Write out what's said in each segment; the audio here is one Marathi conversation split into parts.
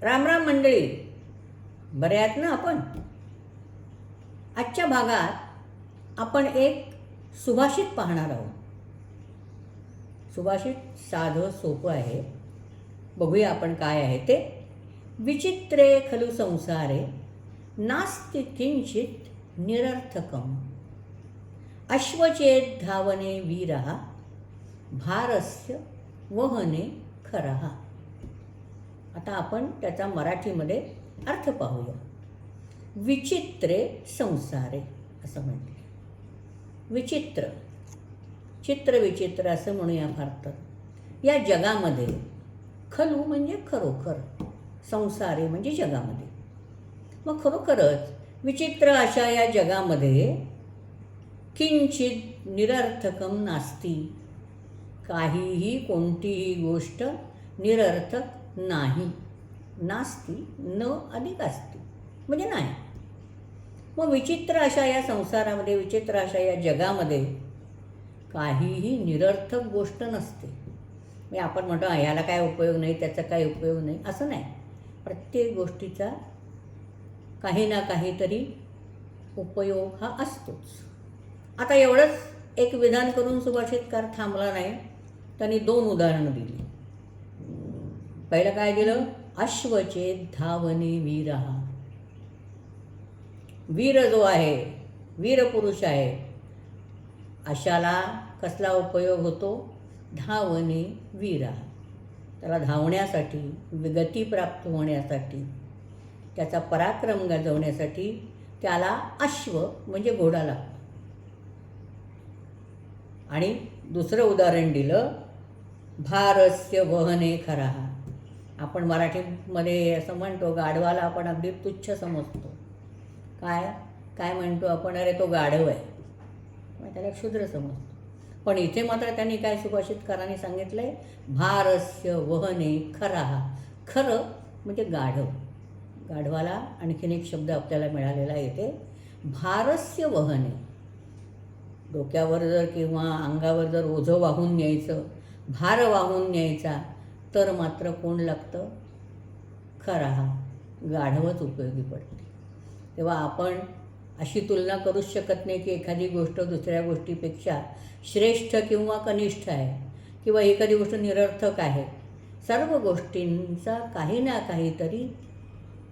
राम राम मंडळी, बरे आहात ना आपण? आजच्या भागात आपण एक सुभाषित पाहणार आहोत. सुभाषित साधं सोपं आहे. बघूया आपण काय आहे ते. विचित्रे खलु संसारे नास्ति किंचित निरर्थकम अश्वचेत धावने वीरः भारस्य वहने खरः. आता आपण त्याचा मराठीमध्ये अर्थ पाहूया. विचित्रे संसारे असं म्हटले. विचित्र, चित्र विचित्र असं म्हणूया भारतात. या जगामध्ये खलू म्हणजे खरोखर, संसारे म्हणजे जगामध्ये. मग खरोखरच विचित्र अशा या जगामध्ये किंचित निरर्थकम नास्ती, काहीही कोणतीही गोष्ट निरर्थक नाही. नास्ती न अधिक असती म्हणजे नाही. मग विचित्र अशा या संसारामध्ये, विचित्र अशा या जगामध्ये काहीही निरर्थक गोष्ट नसते. म्हणजे आपण म्हणतो ह्याला काय उपयोग नाही, त्याचा काय उपयोग नाही, असं नाही. प्रत्येक गोष्टीचा काही ना काहीतरी उपयोग हा असतोच. आता एवढंच एक विधान करून सुभाषितकार थांबला नाही. त्यांनी 2 उदाहरणं दिली. पहिलं काय दिलं? अश्वचेत धावने वीरः. वीर जो आहे, वीर पुरुष आहे, अशाला कसला उपयोग होतो? धावने वीरः. त्याला धावण्यासाठी, गती प्राप्त होण्यासाठी, त्याचा पराक्रम गाजवण्यासाठी त्याला अश्व म्हणजे घोडा लागतो. आणि दुसरं उदाहरण दिलं भारस्य वहने खरः. आपण मराठीमध्ये असं म्हणतो, गाढवाला आपण अगदी तुच्छ समजतो. काय काय म्हणतो आपण? अरे तो गाढव आहे, मग त्याला क्षुद्र समजतो. पण इथे मात्र त्यांनी काय सुभाषितकारांनी सांगितलं आहे? भारस्य वहने खरः. खरं म्हणजे गाढव. गाढवाला आणखीन एक शब्द आपल्याला मिळालेला येते, भारस्य वहने. डोक्यावर जर किंवा अंगावर जर ओझं वाहून न्यायचं, भार वाहून न्यायचा, तर मात्र कोण लागतं? खरः, गाढवच उपयोगी पडते. तेव्हा आपण अशी तुलना करूच शकत नाही की एखादी गोष्ट दुसऱ्या गोष्टीपेक्षा श्रेष्ठ किंवा कनिष्ठ आहे, किंवा एखादी गोष्ट निरर्थक आहे. सर्व गोष्टींचा काही ना काहीतरी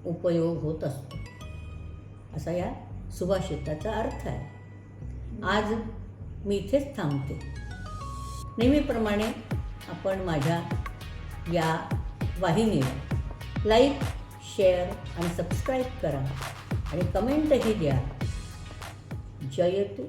उपयोग होत असतो, असा या सुभाषिताचा अर्थ आहे. आज मी इथेच थांबते. नेहमीप्रमाणे आपण माझ्या या वाहिनीला लाईक, शेअर आणि सबस्क्राईब करा आणि कमेंटही द्या. जयते